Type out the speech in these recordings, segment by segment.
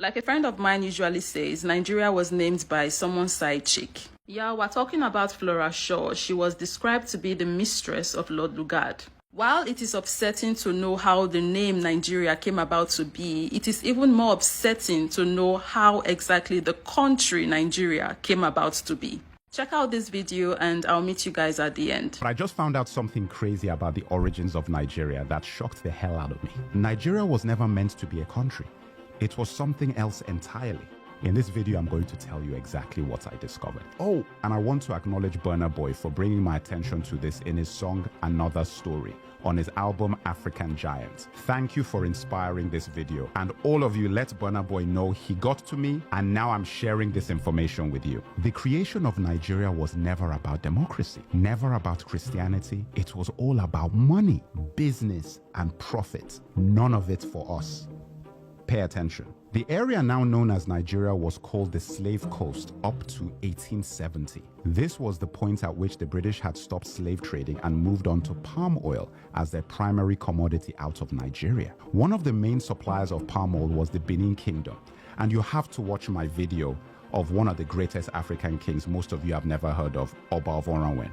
Like a friend of mine usually says, Nigeria was named by someone's side chick. Yeah, we're talking about Flora Shaw. She was described to be the mistress of Lord Lugard. While it is upsetting to know how the name Nigeria came about to be, it is even more upsetting to know how exactly the country Nigeria came about to be. Check out this video and I'll meet you guys at the end. But I just found out something crazy about the origins of Nigeria that shocked the hell out of me. Nigeria was never meant to be a country. It was something else entirely. In this video, I'm going to tell you exactly what I discovered. Oh, and I want to acknowledge Burna Boy for bringing my attention to this in his song Another Story on his album African Giant. Thank you for inspiring this video. And all of you, let Burna Boy know he got to me, and now I'm sharing this information with you. The creation of Nigeria was never about democracy, never about Christianity. It was all about money, business, and profit. None of it for us. Pay attention. The area now known as Nigeria was called the Slave Coast up to 1870. This was the point at which the British had stopped slave trading and moved on to palm oil as their primary commodity out of Nigeria. One of the main suppliers of palm oil was the Benin Kingdom, and you have to watch my video of one of the greatest African kings most of you have never heard of, Oba of Oranwen.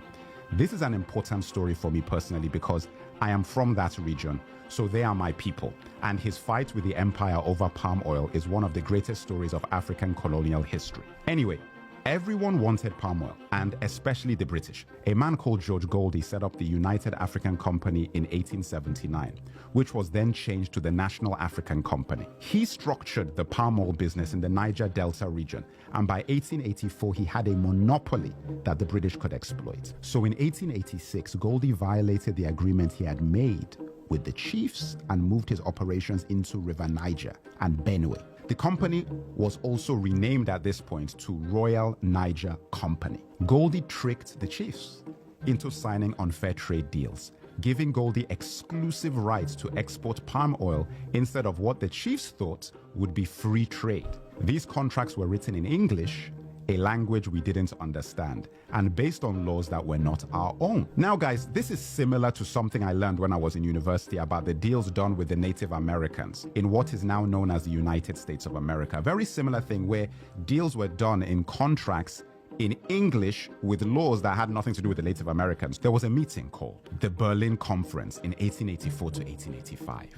This is an important story for me personally because I am from that region, so they are my people. And his fight with the empire over palm oil is one of the greatest stories of African colonial history. Anyway, everyone wanted palm oil, and especially the British. A man called George Goldie set up the United African Company in 1879, which was then changed to the National African Company. He structured the palm oil business in the Niger Delta region, and by 1884 he had a monopoly that the British could exploit. So in 1886, Goldie violated the agreement he had made with the chiefs and moved his operations into River Niger and Benue. The company was also renamed at this point to Royal Niger Company. Goldie tricked the chiefs into signing unfair trade deals, giving Goldie exclusive rights to export palm oil instead of what the chiefs thought would be free trade. These contracts were written in English, a language we didn't understand, and based on laws that were not our own. Now guys, this is similar to something I learned when I was in university about the deals done with the Native Americans in what is now known as the United States of America. Very similar thing where deals were done in contracts in English with laws that had nothing to do with the Native Americans. There was a meeting called the Berlin Conference in 1884 to 1885,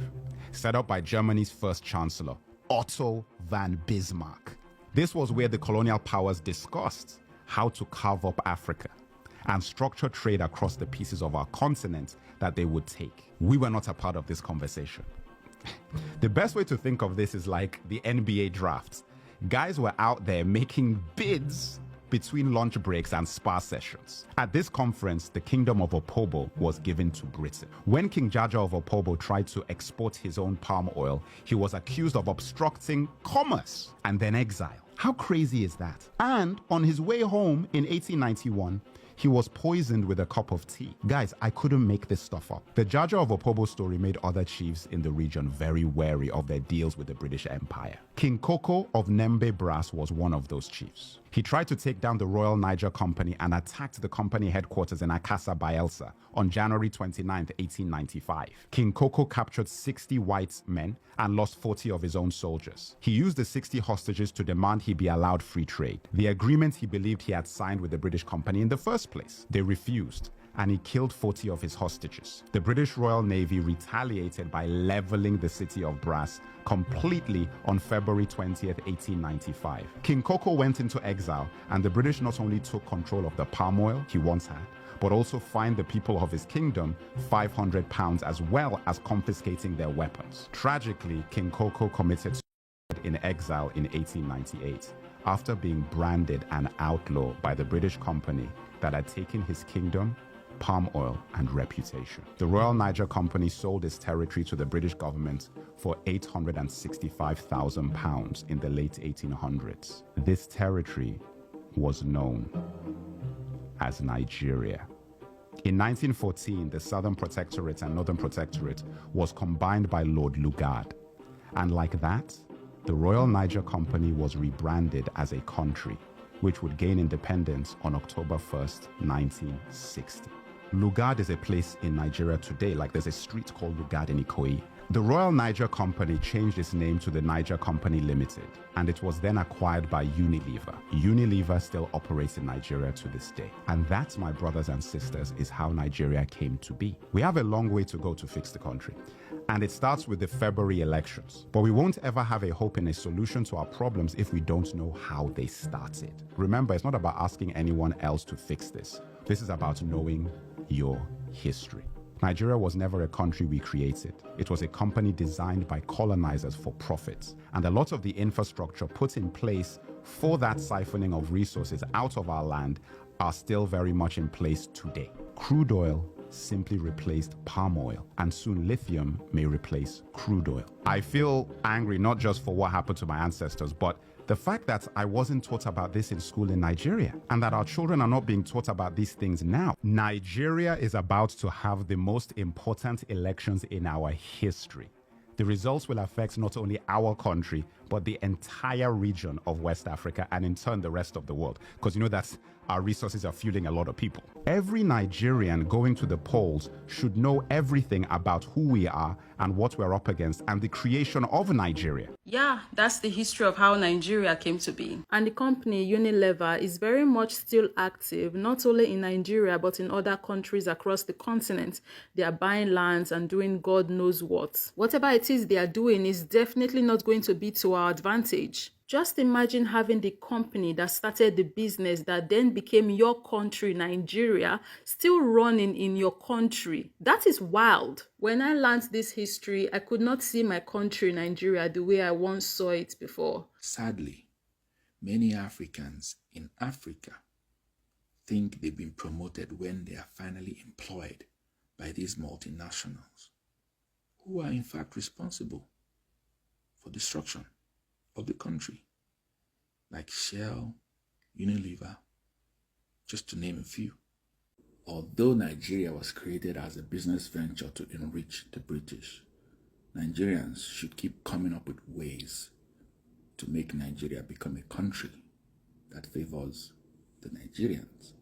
set up by Germany's first chancellor, Otto von Bismarck. This was where the colonial powers discussed how to carve up Africa and structure trade across the pieces of our continent that they would take. We were not a part of this conversation. The best way to think of this is like the NBA drafts. Guys were out there making bids between lunch breaks and spa sessions. At this conference, the kingdom of Opobo was given to Britain. When King Jaja of Opobo tried to export his own palm oil, he was accused of obstructing commerce and then exiled. How crazy is that? And on his way home in 1891, he was poisoned with a cup of tea. Guys, I couldn't make this stuff up. The Jaja of Opobo story made other chiefs in the region very wary of their deals with the British Empire. King Koko of Nembe Brass was one of those chiefs. He tried to take down the Royal Niger Company and attacked the company headquarters in Akassa, Bayelsa on January 29, 1895. King Koko captured 60 white men and lost 40 of his own soldiers. He used the 60 hostages to demand he be allowed free trade, the agreement he believed he had signed with the British company in the first place. They refused, and he killed 40 of his hostages. The British Royal Navy retaliated by leveling the city of Brass completely on February 20th, 1895. King Koko went into exile, and the British not only took control of the palm oil he once had, but also fined the people of his kingdom £500 as well as confiscating their weapons. Tragically, King Koko committed suicide in exile in 1898 after being branded an outlaw by the British company that had taken his kingdom, palm oil, and reputation. The Royal Niger Company sold its territory to the British government for £865,000 in the late 1800s. This territory was known as Nigeria. In 1914, the Southern Protectorate and Northern Protectorate was combined by Lord Lugard. And like that, the Royal Niger Company was rebranded as a country, which would gain independence on October 1st, 1960. Lugard is a place in Nigeria today, like there's a street called Lugard in Ikoyi, The Royal Niger Company changed its name to the Niger Company Limited, and it was then acquired by Unilever. Unilever still operates in Nigeria to this day. And that, my brothers and sisters, is how Nigeria came to be. We have a long way to go to fix the country. And it starts with the February elections. But we won't ever have a hope in a solution to our problems if we don't know how they started. Remember, it's not about asking anyone else to fix this. This is about knowing your history. Nigeria was never a country we created. It was a company designed by colonizers for profit. And a lot of the infrastructure put in place for that siphoning of resources out of our land are still very much in place today. Crude oil simply replaced palm oil, and soon lithium may replace crude oil. I feel angry not just for what happened to my ancestors, but the fact that I wasn't taught about this in school in Nigeria, and that our children are not being taught about these things now. Nigeria is about to have the most important elections in our history. The results will affect not only our country, but the entire region of West Africa, and in turn the rest of the world. Because you know that our resources are fueling a lot of people. Every Nigerian going to the polls should know everything about who we are and what we're up against and the creation of Nigeria. Yeah, that's the history of how Nigeria came to be. And the company Unilever is very much still active, not only in Nigeria, but in other countries across the continent. They are buying lands and doing God knows what. Whatever it is they are doing is definitely not going to be to our advantage. Just imagine having the company that started the business that then became your country, Nigeria, still running in your country. That is wild. When I learned this history, I could not see my country, Nigeria, the way I once saw it before. Sadly, many Africans in Africa think they've been promoted when they are finally employed by these multinationals, who are in fact responsible for destruction of the country, like Shell, Unilever, just to name a few. Although Nigeria was created as a business venture to enrich the British, Nigerians should keep coming up with ways to make Nigeria become a country that favors the Nigerians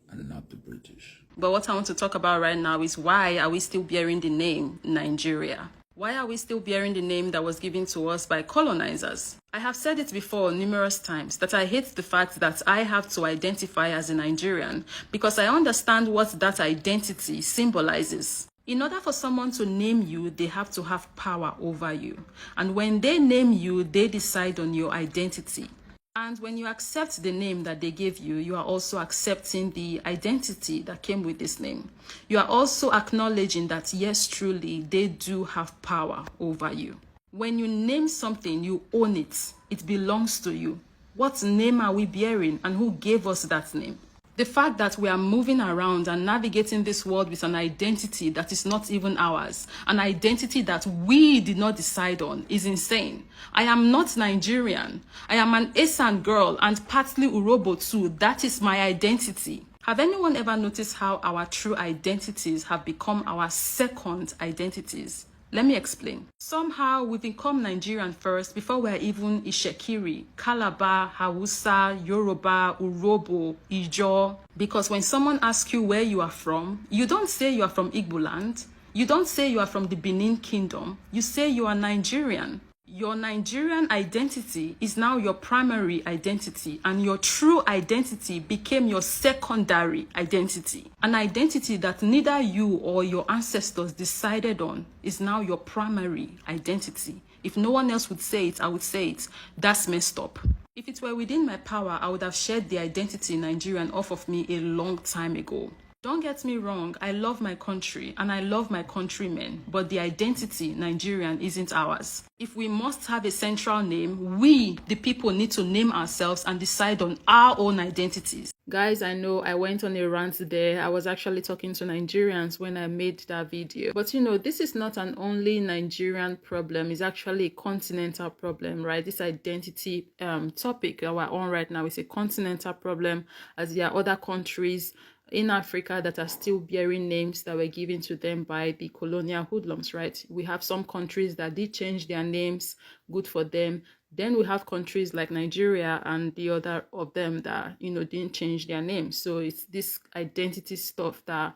and not the British. But what I want to talk about right now is why are we still bearing the name Nigeria? Why are we still bearing the name that was given to us by colonizers? I have said it before numerous times that I hate the fact that I have to identify as a Nigerian because I understand what that identity symbolizes. In order for someone to name you, they have to have power over you. And when they name you, they decide on your identity. And when you accept the name that they gave you, you are also accepting the identity that came with this name. You are also acknowledging that, yes, truly, they do have power over you. When you name something, you own it. It belongs to you. What name are we bearing and who gave us that name? The fact that we are moving around and navigating this world with an identity that is not even ours, an identity that we did not decide on, is insane. I am not Nigerian. I am an Esan girl and partly Urobo too. That is my identity. Have anyone ever noticed how our true identities have become our second identities? Let me explain. Somehow we become Nigerian first before we're even Ishekiri, Calabar, Hausa, Yoruba, Urobo, Ijo. Because when someone asks you where you are from, you don't say you are from Igbo land. You don't say you are from the Benin Kingdom. You say you are Nigerian. Your Nigerian identity is now your primary identity, and your true identity became your secondary identity. An identity that neither you or your ancestors decided on is now your primary identity. If no one else would say it, I would say it. That's messed up. If it were within my power, I would have shared the identity Nigerian off of me a long time ago. Don't get me wrong, I love my country and I love my countrymen, but the identity Nigerian isn't ours. If we must have a central name, we, the people, need to name ourselves and decide on our own identities. Guys, I know I went on a rant there. I was actually talking to Nigerians when I made that video. But you know, this is not an only Nigerian problem. It's actually a continental problem, right? This identity topic that we're on right now is a continental problem, as there are other countries in Africa that are still bearing names that were given to them by the colonial hoodlums, right? We have some countries that did change their names, good for them. Then we have countries like Nigeria and the other of them that, you know, didn't change their names. So it's this identity stuff that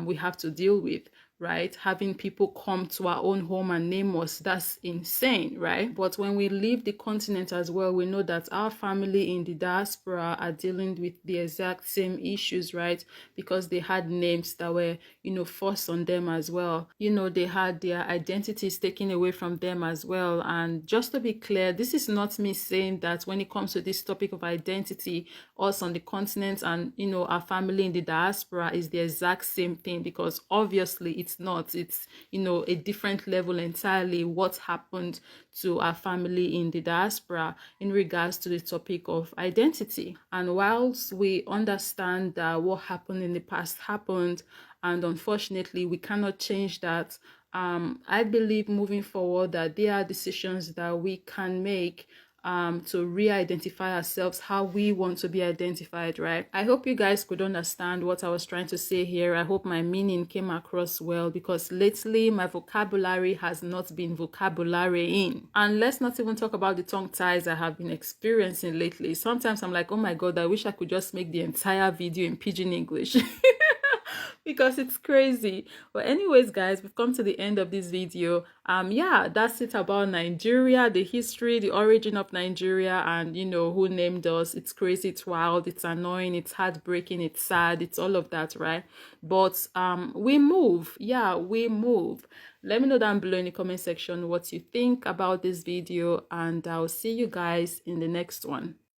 we have to deal with. right? Having people come to our own home and name us, that's insane, right? But when we leave the continent as well, we know that our family in the diaspora are dealing with the exact same issues, right? Because they had names that were, forced on them as well. They had their identities taken away from them as well. And just to be clear, this is not me saying that when it comes to this topic of identity, us on the continent and, our family in the diaspora is the exact same thing, because obviously it's not. It's, a different level entirely what happened to our family in the diaspora in regards to the topic of identity. And whilst we understand that what happened in the past happened, and unfortunately we cannot change that, I believe moving forward that there are decisions that we can make to re-identify ourselves how we want to be identified, right? I hope you guys could understand what I was trying to say here. I hope my meaning came across well, because lately my vocabulary has not been vocabularying. And let's not even talk about the tongue ties I have been experiencing lately. Sometimes I'm like, oh my God, I wish I could just make the entire video in Pidgin English. Because it's crazy. But anyways, guys, we've come to the end of this video. Yeah, that's it about Nigeria, the history, the origin of Nigeria, and who named us. It's crazy, it's wild, it's annoying, it's heartbreaking, it's sad, it's all of that, right? But we move. Yeah, we move. Let me know down below in the comment section what you think about this video, and I'll see you guys in the next one.